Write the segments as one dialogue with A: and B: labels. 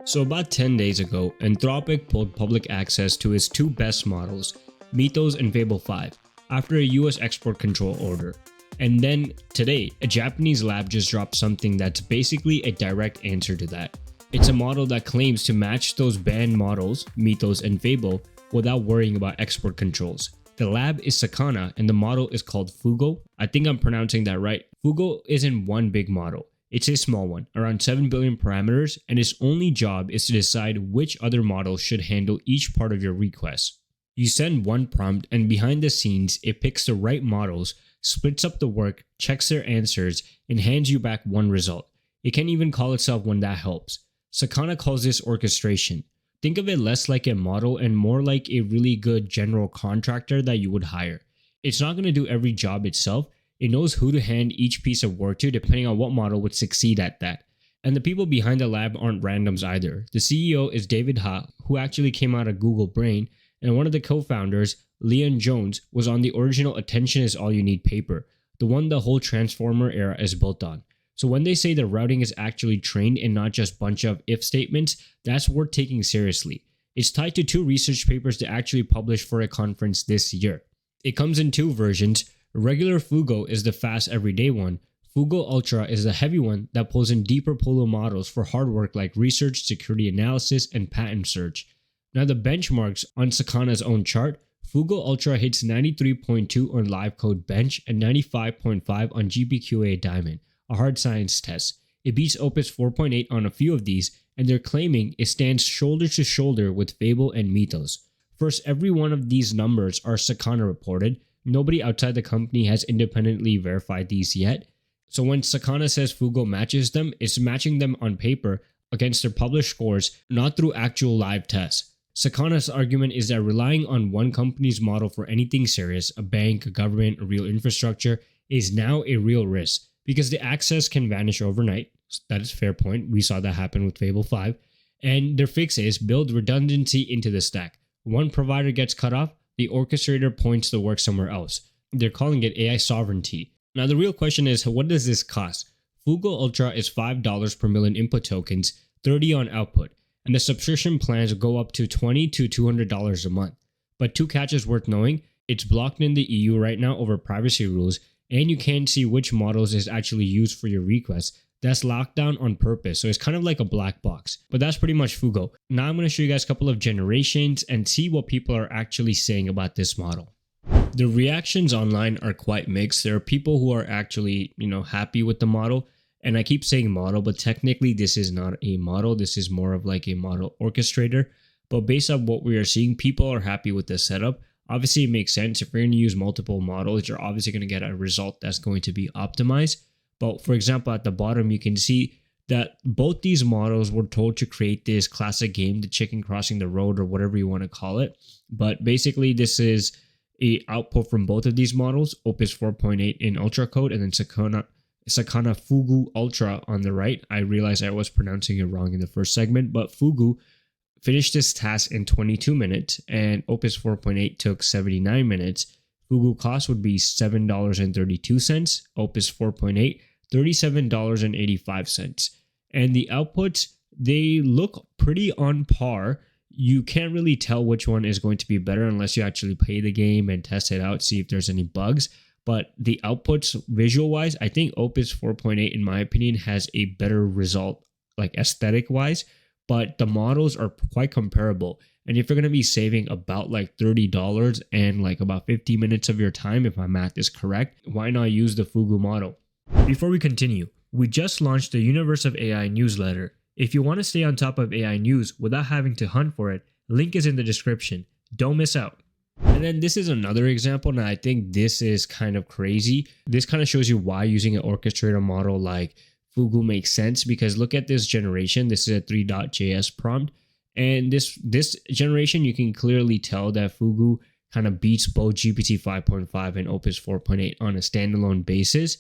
A: So about 10 days ago, Anthropic pulled public access to its two best models, Mythos and Fable 5, after a US export control order. And then today, a Japanese lab just dropped something that's basically a direct answer to that. It's a model that claims to match those banned models, Mythos and Fable, without worrying about export controls. The lab is Sakana and the model is called Fugu. I think I'm pronouncing that right. Fugu isn't one big model. It's a small one, around 7 billion parameters, and its only job is to decide which other model should handle each part of your request. You send one prompt and behind the scenes, it picks the right models, splits up the work, checks their answers, and hands you back one result. It can even call itself when that helps. Sakana calls this orchestration. Think of it less like a model and more like a really good general contractor that you would hire. It's not going to do every job itself. It knows who to hand each piece of work to depending on what model would succeed at that. And the people behind the lab aren't randoms either. The CEO is David Ha, who actually came out of Google Brain, and one of the co-founders, Leon Jones, was on the original Attention is All You Need paper, the one the whole Transformer era is built on. So when they say the routing is actually trained and not just a bunch of if statements, that's worth taking seriously. It's tied to two research papers they actually published for a conference this year. It comes in two versions. Regular Fugu is the fast everyday one. Fugu Ultra is the heavy one that pulls in deeper pool models for hard work like research, security analysis, and patent search. Now the benchmarks on Sakana's own chart, Fugu Ultra hits 93.2 on LiveCodeBench and 95.5 on GPQA Diamond, a hard science test. It beats Opus 4.8 on a few of these, and they're claiming it stands shoulder to shoulder with Fable and Mythos. First, every one of these numbers are Sakana reported. Nobody outside the company has independently verified these yet. So when Sakana says Fugu matches them, it's matching them on paper against their published scores, not through actual live tests. Sakana's argument is that relying on one company's model for anything serious, a bank, a government, a real infrastructure, is now a real risk because the access can vanish overnight. That is a fair point. We saw that happen with Fable 5. And their fix is build redundancy into the stack. One provider gets cut off, the orchestrator points the work somewhere else. They're calling it AI sovereignty. Now the real question is, what does this cost? Fugu Ultra is $5 per million input tokens, $30 on output, and the subscription plans go up to $20 to $200 a month. But two catches worth knowing, it's blocked in the EU right now over privacy rules, and you can't see which models is actually used for your requests. That's locked down on purpose, so it's kind of like a black box. But that's pretty much Fugu. Now I'm going to show you guys a couple of generations and see what people are actually saying about this model. The reactions online are quite mixed. There are people who are actually, happy with the model. And I keep saying model, but technically this is not a model. This is more of like a model orchestrator. But based on what we are seeing, people are happy with the setup. Obviously, it makes sense. If you're going to use multiple models, you're obviously going to get a result that's going to be optimized. But for example, at the bottom, you can see that both these models were told to create this classic game, the chicken crossing the road or whatever you want to call it. But basically, this is a output from both of these models, Opus 4.8 in Ultra code, and then Sakana Fugu Ultra on the right. I realized I was pronouncing it wrong in the first segment, but Fugu finished this task in 22 minutes, and Opus 4.8 took 79 minutes. Fugu cost would be $7.32, Opus 4.8, $37.85. And the outputs, they look pretty on par. You can't really tell which one is going to be better unless you actually play the game and test it out, see if there's any bugs. But the outputs visual-wise, I think Opus 4.8, in my opinion, has a better result, like aesthetic-wise. But the models are quite comparable. And if you're going to be saving about like $30 and like about 50 minutes of your time, if my math is correct, why not use the Fugu model? Before we continue, we just launched the Universe of AI newsletter. If you want to stay on top of AI news without having to hunt for it, link is in the description. Don't miss out. And then this is another example, and I think this is kind of crazy. This kind of shows you why using an orchestrator model like Fugu makes sense, because look at this generation. This is a Three.js prompt. And this generation, you can clearly tell that Fugu kind of beats both GPT 5.5 and Opus 4.8 on a standalone basis.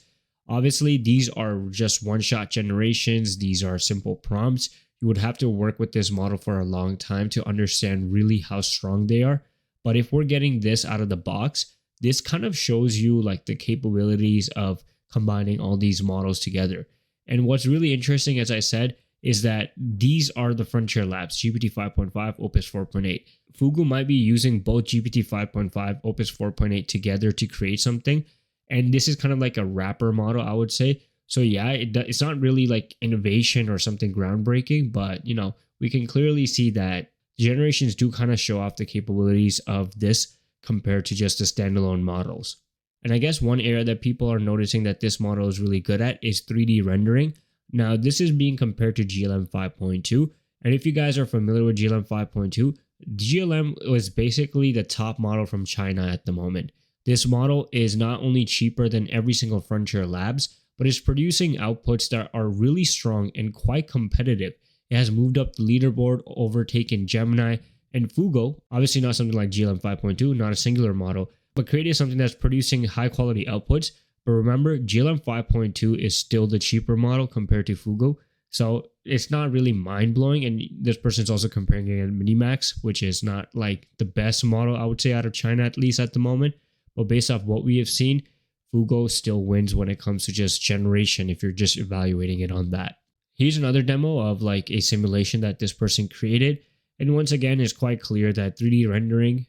A: Obviously, these are just one-shot generations. These are simple prompts. You would have to work with this model for a long time to understand really how strong they are. But if we're getting this out of the box, this kind of shows you like the capabilities of combining all these models together. And what's really interesting, as I said, is that these are the frontier labs, GPT 5.5, Opus 4.8. Fugu might be using both GPT 5.5, Opus 4.8 together to create something. And this is kind of like a wrapper model, I would say. So yeah, it's not really like innovation or something groundbreaking, but you know, we can clearly see that generations do kind of show off the capabilities of this compared to just the standalone models. And I guess one area that people are noticing that this model is really good at is 3D rendering. Now, this is being compared to GLM 5.2. And if you guys are familiar with GLM 5.2, GLM was basically the top model from China at the moment. This model is not only cheaper than every single frontier labs, but is producing outputs that are really strong and quite competitive. It has moved up the leaderboard, overtaken Gemini and Fugu, obviously not something like GLM 5.2, not a singular model, but created something that's producing high quality outputs. But remember, GLM 5.2 is still the cheaper model compared to Fugu. So it's not really mind-blowing. And this person's also comparing it to Minimax, which is not like the best model, I would say, out of China, at least at the moment. But based off what we have seen, Fugu still wins when it comes to just generation if you're just evaluating it on that. Here's another demo of like a simulation that this person created. And once again, it's quite clear that 3D rendering,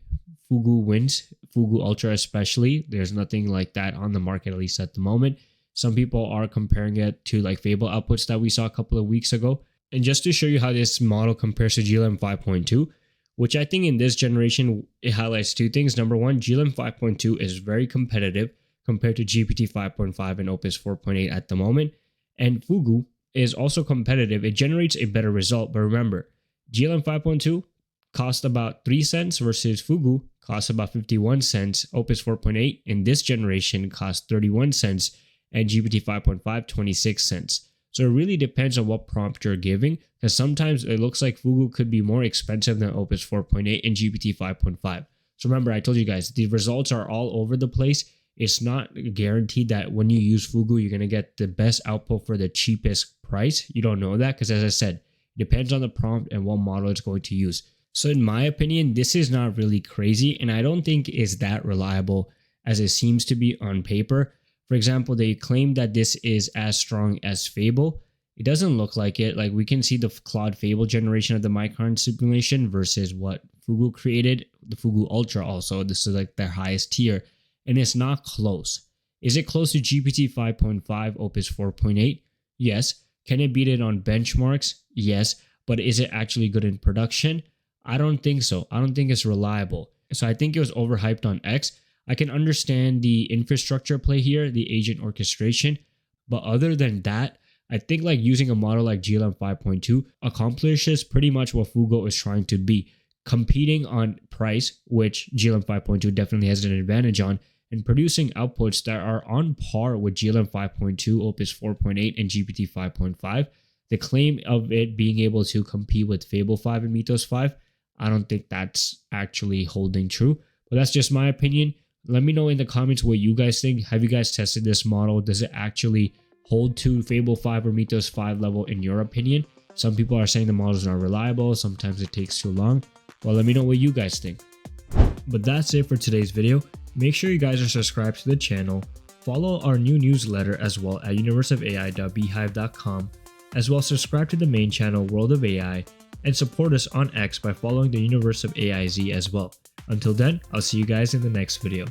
A: Fugu wins, Fugu Ultra especially. There's nothing like that on the market, at least at the moment. Some people are comparing it to like Fable outputs that we saw a couple of weeks ago. And just to show you how this model compares to GLM 5.2, which I think in this generation, it highlights two things. Number one, GLM 5.2 is very competitive compared to GPT 5.5 and Opus 4.8 at the moment. And Fugu is also competitive. It generates a better result. But remember, GLM 5.2 cost about 3 cents versus Fugu costs about 51 cents. Opus 4.8 in this generation costs 31 cents and GPT 5.5 26 cents. So it really depends on what prompt you're giving, because sometimes it looks like Fugu could be more expensive than Opus 4.8 and GPT 5.5. So remember, I told you guys, the results are all over the place. It's not guaranteed that when you use Fugu, you're going to get the best output for the cheapest price. You don't know that because, as I said, it depends on the prompt and what model it's going to use. So in my opinion, this is not really crazy, and I don't think it's that reliable as it seems to be on paper. For example, they claim that this is as strong as Fable. It doesn't look like it. Like, we can see the Claude Fable generation of the Mythos simulation versus what Fugu created, the Fugu Ultra also. This is like their highest tier, and it's not close. Is it close to GPT 5.5, Opus 4.8? Yes. Can it beat it on benchmarks? Yes. But is it actually good in production? I don't think so. I don't think it's reliable. So I think it was overhyped on X. I can understand the infrastructure play here, the agent orchestration. But other than that, I think like using a model like GLM 5.2 accomplishes pretty much what Fugu is trying to be. Competing on price, which GLM 5.2 definitely has an advantage on, and producing outputs that are on par with GLM 5.2, Opus 4.8, and GPT 5.5. The claim of it being able to compete with Fable 5 and Mythos 5, I don't think that's actually holding true. But that's just my opinion. Let me know in the comments what you guys think. Have you guys tested this model? Does it actually hold to Fable 5 or Mythos 5 level in your opinion? Some people are saying the models are not reliable. Sometimes it takes too long. Well, let me know what you guys think. But that's it for today's video. Make sure you guys are subscribed to the channel. Follow our new newsletter as well at universeofai.beehive.com. As well, subscribe to the main channel World of AI and support us on X by following the Universe of AIZ as well. Until then, I'll see you guys in the next video.